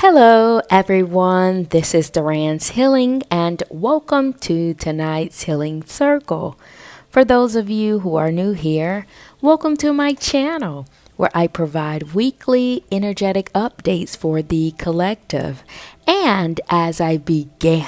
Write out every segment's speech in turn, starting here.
Hello, everyone. This is Duran's Healing, and welcome to tonight's Healing Circle. For those of you who are new here, welcome to my channel, where I provide weekly energetic updates for the collective. And as I began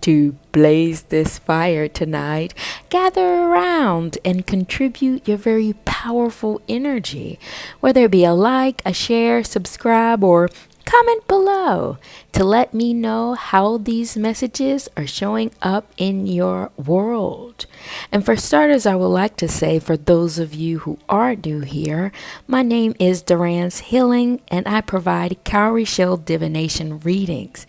to blaze this fire tonight, gather around and contribute your very powerful energy, whether it be a like, a share, subscribe, or comment below to let me know how these messages are showing up in your world. And for starters, I would like to say, for those of you who are new here, my name is Duran's Healing, and I provide cowrie shell divination readings.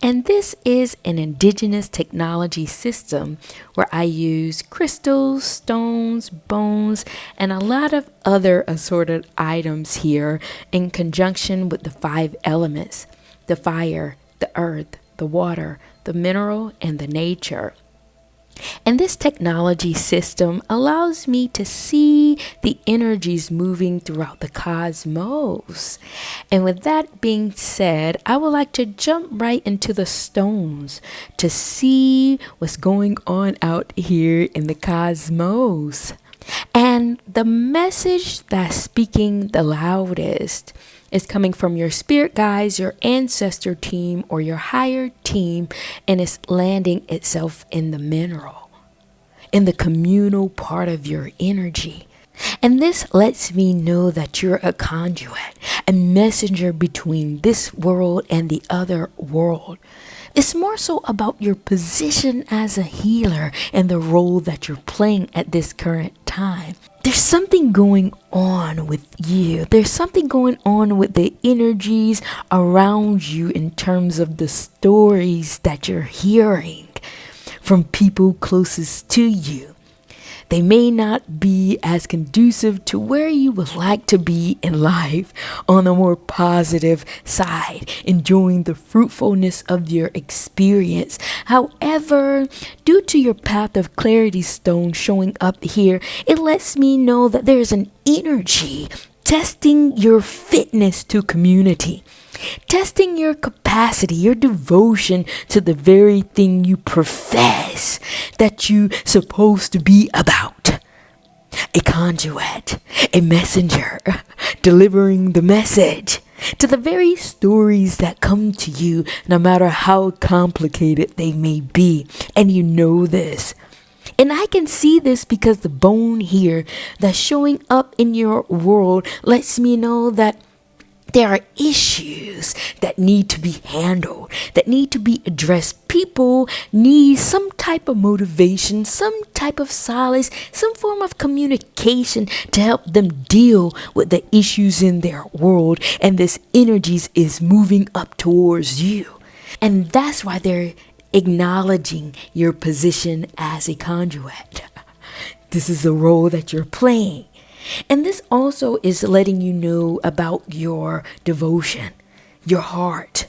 And this is an indigenous technology system where I use crystals, stones, bones, and a lot of other assorted items here in conjunction with the 5 elements: the fire, the earth, the water, the mineral, and the nature. And this technology system allows me to see the energies moving throughout the cosmos. And with that being said, I would like to jump right into the stones to see what's going on out here in the cosmos. And the message that's speaking the loudest is coming from your spirit guides, your ancestor team, or your higher team, and it's landing itself in the mineral, in the communal part of your energy. And this lets me know that you're a conduit, a messenger between this world and the other world. It's more so about your position as a healer and the role that you're playing at this current time. There's something going on with you. There's something going on with the energies around you in terms of the stories that you're hearing from people closest to you. They may not be as conducive to where you would like to be in life, on a more positive side, enjoying the fruitfulness of your experience. However, due to your path of clarity stone showing up here, it lets me know that there's an energy testing your fitness to community, testing your capacity, your devotion to the very thing you profess that you're supposed to be about. A conduit, a messenger, delivering the message to the very stories that come to you, no matter how complicated they may be. And you know this. And I can see this because the bone here that's showing up in your world lets me know that there are issues that need to be handled, that need to be addressed. People need some type of motivation, some type of solace, some form of communication to help them deal with the issues in their world. And this energies is moving up towards you. And that's why they're acknowledging your position as a conduit. This is the role that you're playing. And this also is letting you know about your devotion, your heart,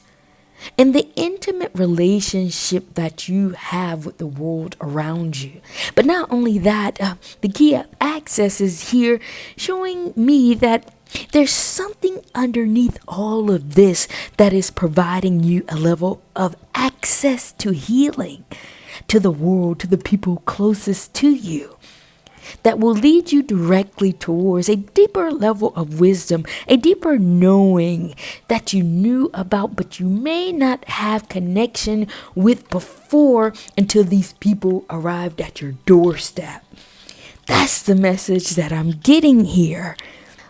and the intimate relationship that you have with the world around you. But not only that, the key of access is here showing me that there's something underneath all of this that is providing you a level of access to healing, to the world, to the people closest to you, that will lead you directly towards a deeper level of wisdom, a deeper knowing that you knew about, but you may not have connection with before until these people arrived at your doorstep. That's the message that I'm getting here.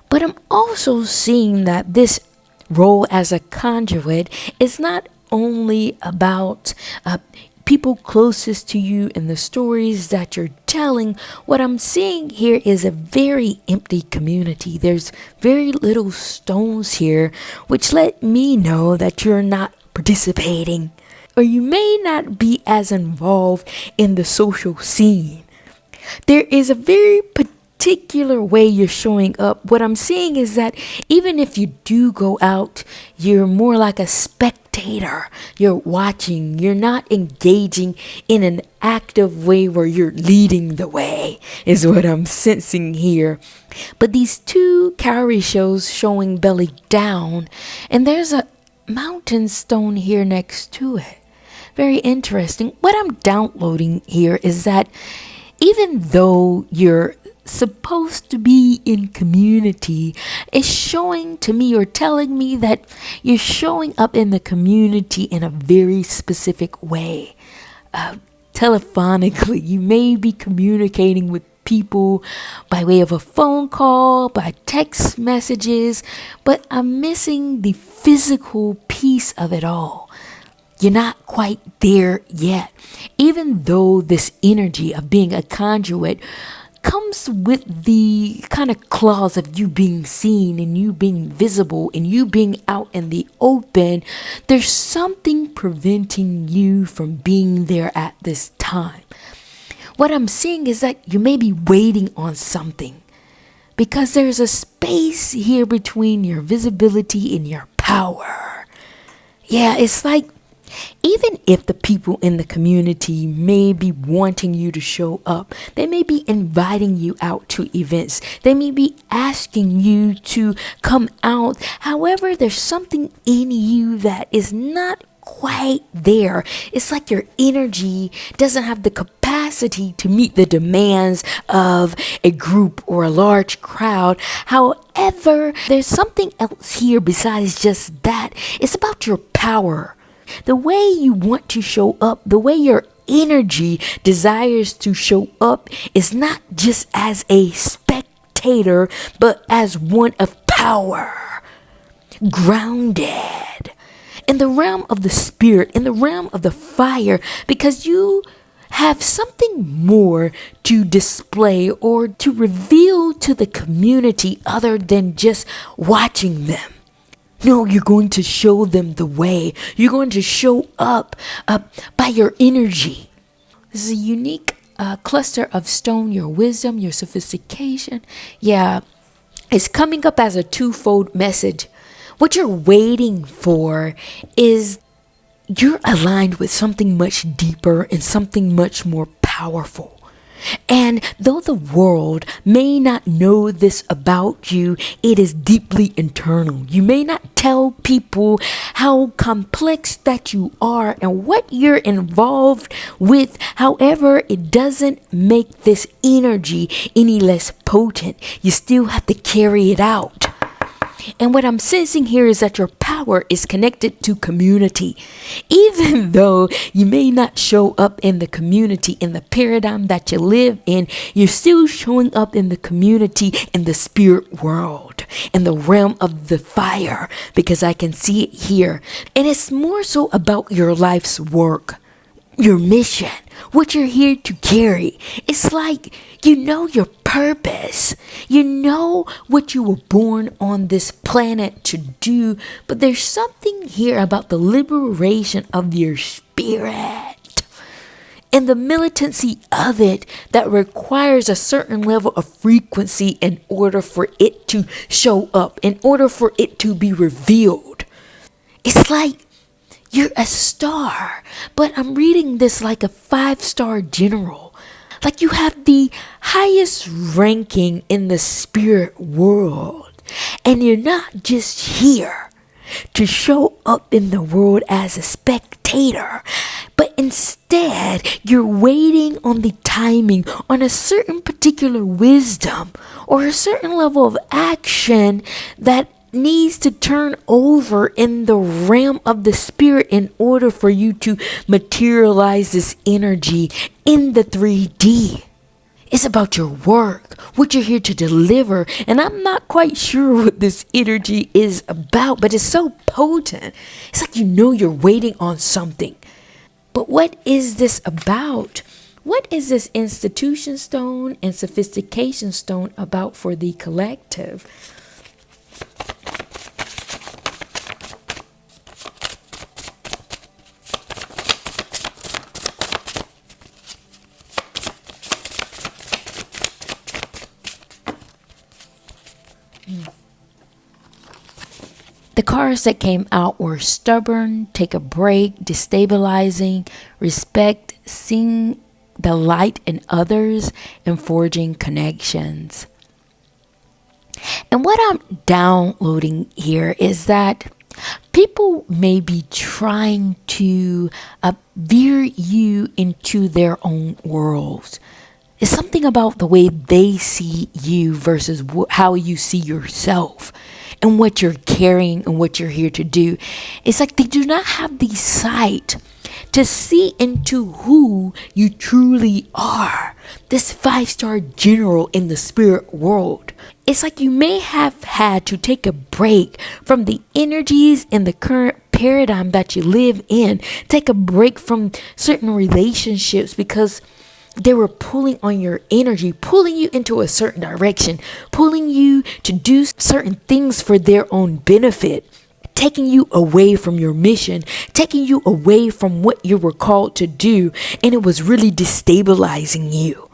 But I'm also seeing that this role as a conduit is not only about people closest to you and the stories that you're telling. What I'm seeing here is a very empty community. There's very little stones here, which let me know that you're not participating, or you may not be as involved in the social scene. There is a very particular way you're showing up. What I'm seeing is that even if you do go out, you're more like a spectator. You're watching. You're not engaging in an active way where you're leading the way, is what I'm sensing here. But these 2 cowrie shells showing belly down, and there's a mountain stone here next to it. Very interesting. What I'm downloading here is that even though you're supposed to be in community, it's showing to me or telling me that you're showing up in the community in a very specific way. Telephonically, you may be communicating with people by way of a phone call, by text messages, but I'm missing the physical piece of it all. You're not quite there yet. Even though this energy of being a conduit comes with the kind of clause of you being seen and you being visible and you being out in the open, there's something preventing you from being there at this time. What I'm seeing is that you may be waiting on something because there's a space here between your visibility and your power. Yeah, it's like even if the people in the community may be wanting you to show up, they may be inviting you out to events, they may be asking you to come out. However, there's something in you that is not quite there. It's like your energy doesn't have the capacity to meet the demands of a group or a large crowd. However, there's something else here besides just that. It's about your power. The way you want to show up, the way your energy desires to show up is not just as a spectator, but as one of power, grounded in the realm of the spirit, in the realm of the fire, because you have something more to display or to reveal to the community other than just watching them. No, you're going to show them the way. You're going to show up by your energy. This is a unique cluster of stone, your wisdom, your sophistication. Yeah, it's coming up as a twofold message. What you're waiting for is you're aligned with something much deeper and something much more powerful. And though the world may not know this about you, it is deeply internal. You may not tell people how complex that you are and what you're involved with. However, it doesn't make this energy any less potent. You still have to carry it out. And what I'm sensing here is that your power is connected to community. Even though you may not show up in the community, in the paradigm that you live in, you're still showing up in the community, in the spirit world, in the realm of the fire, because I can see it here. And it's more so about your life's work, your mission, what you're here to carry. It's like you know your purpose. You know what you were born on this planet to do, but there's something here about the liberation of your spirit and the militancy of it that requires a certain level of frequency in order for it to show up, in order for it to be revealed. It's like you're a star, but I'm reading this like a 5-star general. Like you have the highest ranking in the spirit world. And you're not just here to show up in the world as a spectator, but instead you're waiting on the timing, on a certain particular wisdom or a certain level of action that needs to turn over in the realm of the spirit in order for you to materialize this energy in the 3D. It's about your work, what you're here to deliver. And I'm not quite sure what this energy is about, but it's so potent. It's like you know you're waiting on something. But what is this about? What is this institution stone and sophistication stone about for the collective? The cards that came out were stubborn, take a break, destabilizing, respect, seeing the light in others, and forging connections. And what I'm downloading here is that People may be trying to veer you into their own worlds. It's something about the way they see you versus how you see yourself and what you're carrying and what you're here to do. It's like they do not have the sight to see into who you truly are. This 5-star general in the spirit world. It's like you may have had to take a break from the energies in the current paradigm that you live in. Take a break from certain relationships because they were pulling on your energy, pulling you into a certain direction, pulling you to do certain things for their own benefit, taking you away from your mission, taking you away from what you were called to do, and it was really destabilizing you.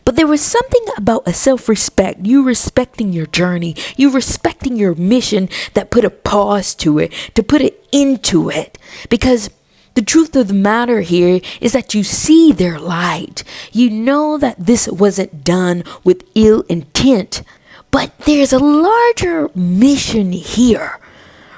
But there was something about a self-respect, you respecting your journey, you respecting your mission that put a pause to it, to put it into it. Because the truth of the matter here is that you see their light. You know that this wasn't done with ill intent. But there's a larger mission here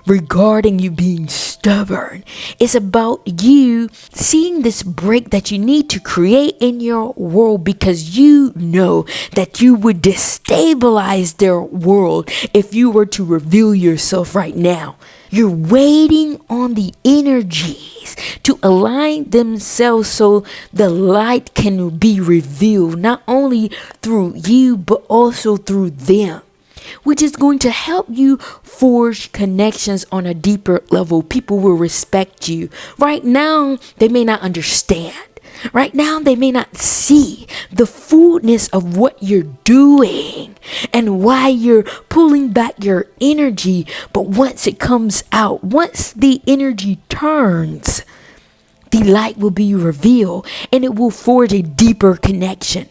regarding you being stubborn. It's about you seeing this break that you need to create in your world because you know that you would destabilize their world if you were to reveal yourself right now. You're waiting on the energies to align themselves so the light can be revealed not only through you but also through them, which is going to help you forge connections on a deeper level. People will respect you. Right now, they may not understand. Right now, they may not see the fullness of what you're doing and why you're pulling back your energy. But once it comes out, once the energy turns, the light will be revealed and it will forge a deeper connection.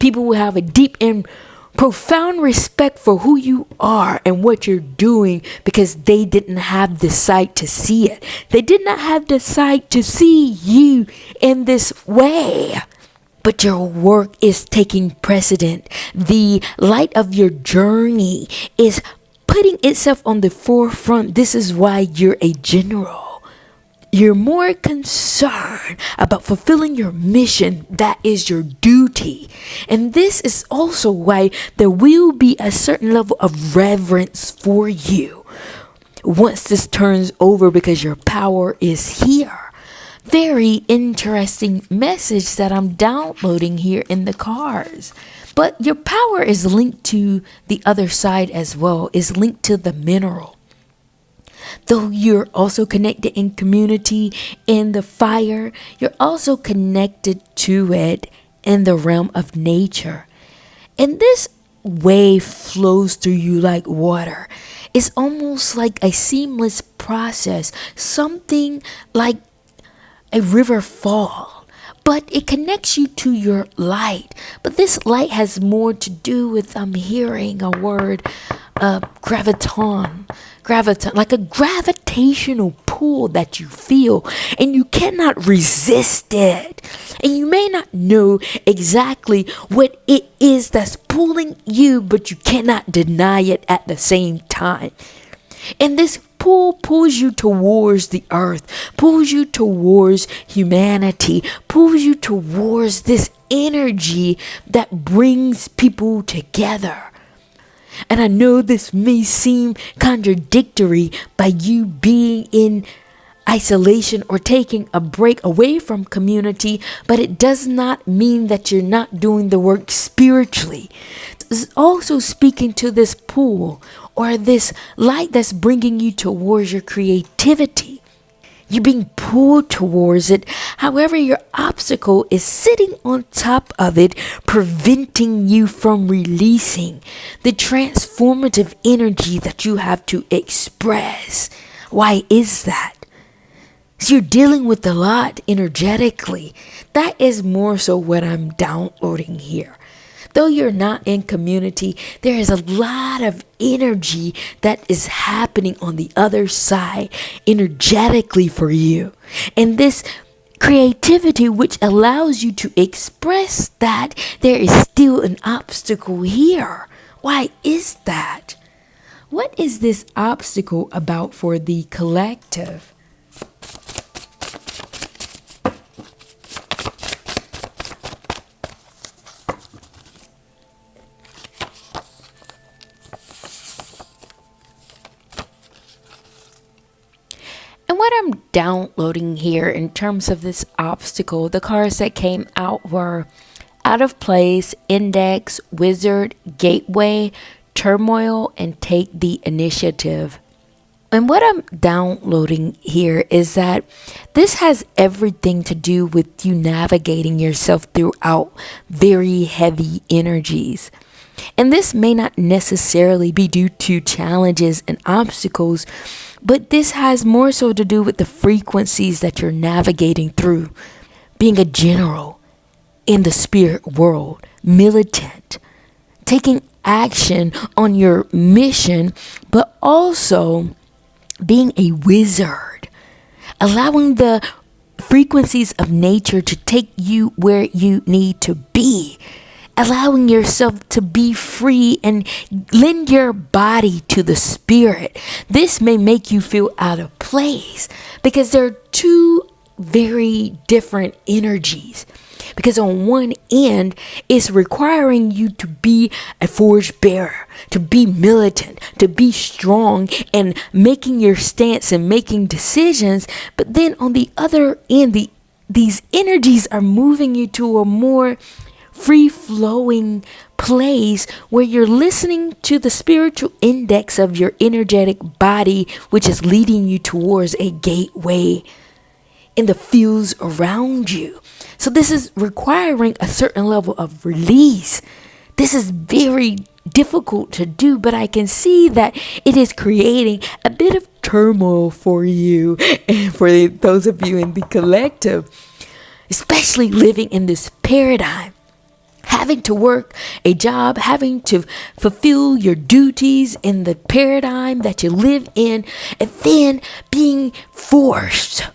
People will have a deep and profound respect for who you are and what you're doing because they didn't have the sight to see it. They did not have the sight to see you in this way. But your work is taking precedent. The light of your journey is putting itself on the forefront. This is why you're a general. You're more concerned about fulfilling your mission. That is your duty. And this is also why there will be a certain level of reverence for you once this turns over because your power is here. Very interesting message that I'm downloading here in the cars. But your power is linked to the other side as well, is linked to the mineral. Though you're also connected in community, in the fire, you're also connected to it in the realm of nature. And this wave flows through you like water. It's almost like a seamless process, something like a river fall. But it connects you to your light. But this light has more to do with, I'm hearing a word, graviton, like a gravitational pull that you feel and you cannot resist it. And you may not know exactly what it is that's pulling you, but you cannot deny it at the same time. And this pull pulls you towards the earth, pulls you towards humanity, pulls you towards this energy that brings people together. And I know this may seem contradictory by you being in isolation or taking a break away from community, but it does not mean that you're not doing the work spiritually. It's also speaking to this pull or this light that's bringing you towards your creativity. You're being pulled towards it. However, your obstacle is sitting on top of it, preventing you from releasing the transformative energy that you have to express. Why is that? So you're dealing with a lot energetically. That is more so what I'm downloading here. Though you're not in community, there is a lot of energy that is happening on the other side energetically for you. And this creativity, which allows you to express that, there is still an obstacle here. Why is that? What is this obstacle about for the collective? And what I'm downloading here in terms of this obstacle, the cards that came out were Out of Place, Index, Wizard, Gateway, Turmoil, and Take the Initiative. And what I'm downloading here is that this has everything to do with you navigating yourself throughout very heavy energies. And this may not necessarily be due to challenges and obstacles, but this has more so to do with the frequencies that you're navigating through. Being a general in the spirit world, militant, taking action on your mission, but also being a wizard, allowing the frequencies of nature to take you where you need to be, allowing yourself to be free and lend your body to the spirit. This may make you feel out of place because there are two very different energies. Because on one end, it's requiring you to be a forge bearer, to be militant, to be strong and making your stance and making decisions. But then on the other end, these energies are moving you to a more free-flowing place where you're listening to the spiritual index of your energetic body, which is leading you towards a gateway in the fields around you. So this is requiring a certain level of release. This is very difficult to do, but I can see that it is creating a bit of turmoil for you and for those of you in the collective, especially living in this paradigm. Having to work a job, having to fulfill your duties in the paradigm that you live in, and then being forced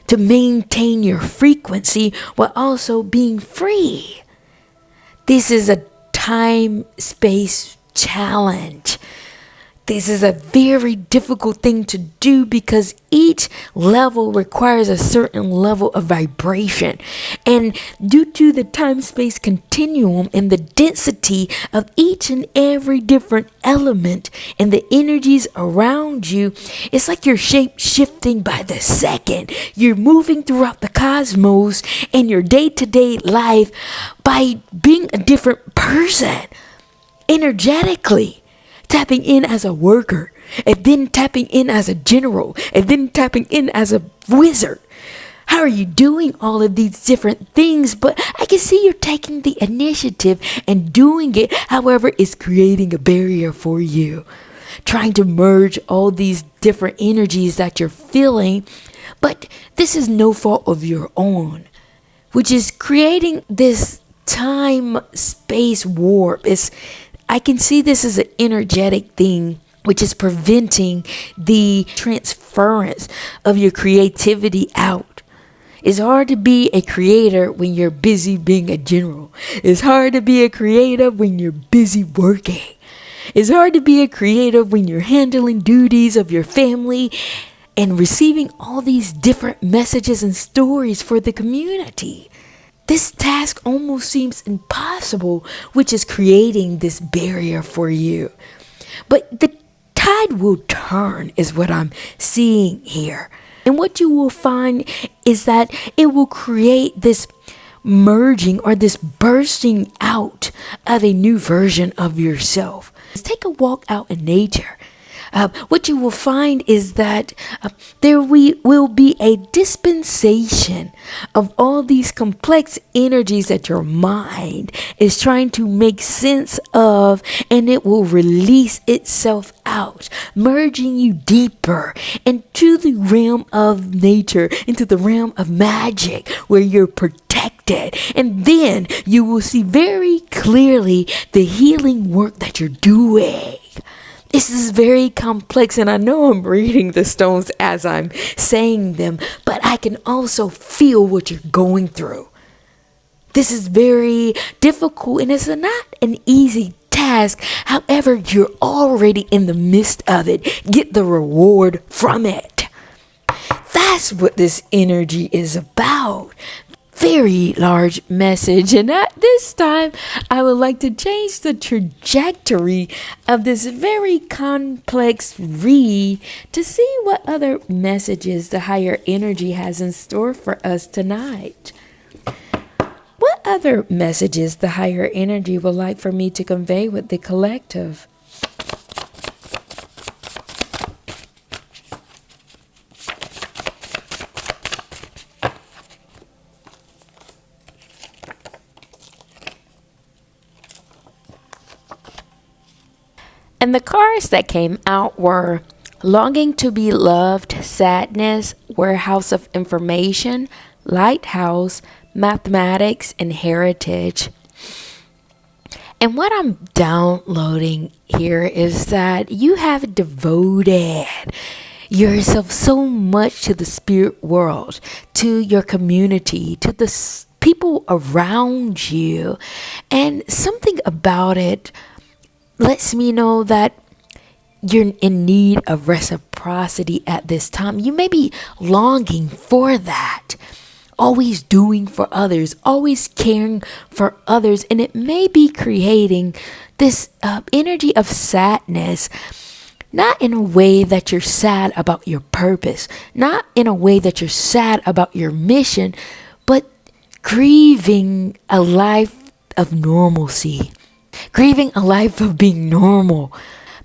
to maintain your frequency while also being free. This is a time-space challenge. This is a very difficult thing to do because each level requires a certain level of vibration. And due to the time-space continuum and the density of each and every different element and the energies around you, it's like you're shape-shifting by the second. You're moving throughout the cosmos and your day-to-day life by being a different person energetically. Tapping in as a worker, and then tapping in as a general, and then tapping in as a wizard. How are you doing all of these different things? But I can see you're taking the initiative and doing it. However, it's creating a barrier for you. Trying to merge all these different energies that you're feeling. But this is no fault of your own, which is creating this time-space warp. I can see this as an energetic thing, which is preventing the transference of your creativity out. It's hard to be a creator when you're busy being a general. It's hard to be a creative when you're busy working. It's hard to be a creative when you're handling duties of your family and receiving all these different messages and stories for the community. This task almost seems impossible, which is creating this barrier for you. But the tide will turn is what I'm seeing here. And what you will find is that it will create this merging or this bursting out of a new version of yourself. Take a walk out in nature. What you will find is that there will be a dispensation of all these complex energies that your mind is trying to make sense of, and it will release itself out, merging you deeper into the realm of nature, into the realm of magic where you're protected. And then you will see very clearly the healing work that you're doing. This is very complex, and I know I'm reading the stones as I'm saying them, but I can also feel what you're going through. This is very difficult, and it's not an easy task. However, you're already in the midst of it. Get the reward from it. That's what this energy is about. Very large message, and at this time I would like to change the trajectory of this very complex read to see what other messages the higher energy has in store for us tonight. What other messages the higher energy would like for me to convey with the collective? And the cards that came out were longing to be loved, sadness, warehouse of information, lighthouse, mathematics, and heritage. And what I'm downloading here is that you have devoted yourself so much to the spirit world, to your community, to the people around you. And something about it lets me know that you're in need of reciprocity at this time. You may be longing for that, always doing for others, always caring for others, and it may be creating this energy of sadness, not in a way that you're sad about your purpose, not in a way that you're sad about your mission, but grieving a life of normalcy. Grieving a life of being normal,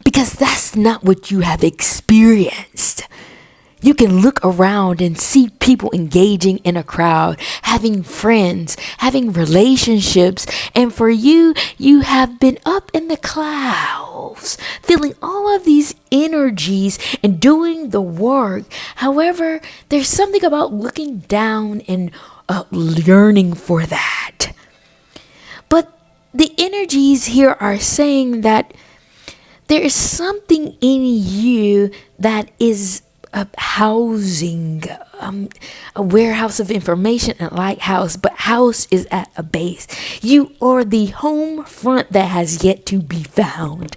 because that's not what you have experienced. You can look around and see people engaging in a crowd, having friends, having relationships, and for you, you have been up in the clouds, feeling all of these energies and doing the work. However, there's something about looking down and yearning for that. But the energies here are saying that there is something in you that is housing, a warehouse of information and lighthouse, but house is at a base. You are the home front that has yet to be found.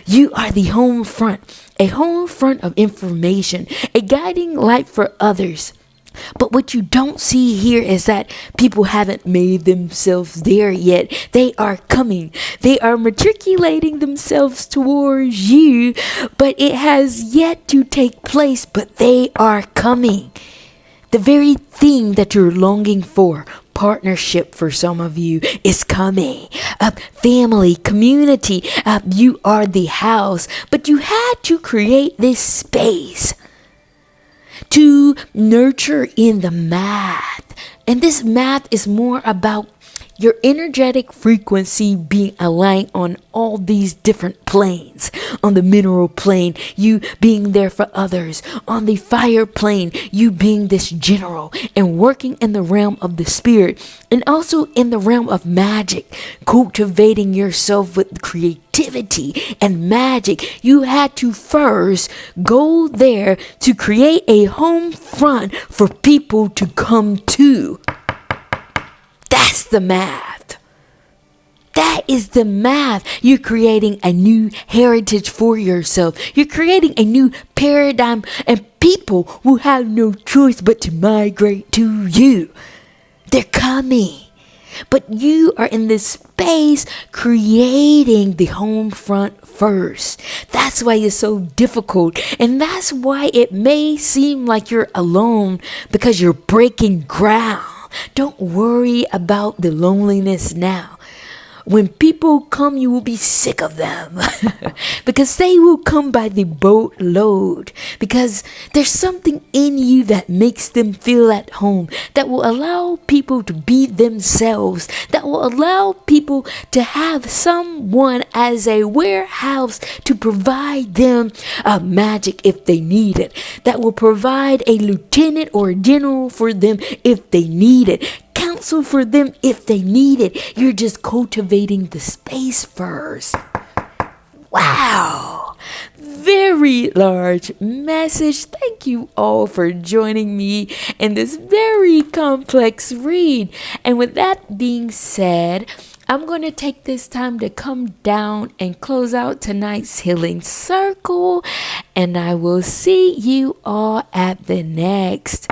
You are the home front, a home front of information, a guiding light for others. But what you don't see here is that people haven't made themselves there yet. They are coming. They are matriculating themselves towards you, but it has yet to take place, but they are coming. The very thing that you're longing for, partnership for some of you, is coming. Family, community, you are the house, but you had to create this space to nurture in the math. And this math is more about your energetic frequency being aligned on all these different planes. On the mineral plane, you being there for others. On the fire plane, you being this general and working in the realm of the spirit, and also in the realm of magic, cultivating yourself with creativity and magic. You had to first go there to create a home front for people to come to. That's the math. That is the math. You're creating a new heritage for yourself. You're creating a new paradigm, and people who have no choice but to migrate to you. They're coming. But you are in this space creating the home front first. That's why it's so difficult. And that's why it may seem like you're alone, because you're breaking ground. Don't worry about the loneliness now. When people come, you will be sick of them because they will come by the boatload, because there's something in you that makes them feel at home, that will allow people to be themselves, that will allow people to have someone as a warehouse to provide them magic if they need it, that will provide a lieutenant or a general for them if they need it, counsel for them if they need it. You're just cultivating the space first. Wow. Very large message. Thank you all for joining me in this very complex read. And with that being said, I'm going to take this time to come down and close out tonight's healing circle. And I will see you all at the next.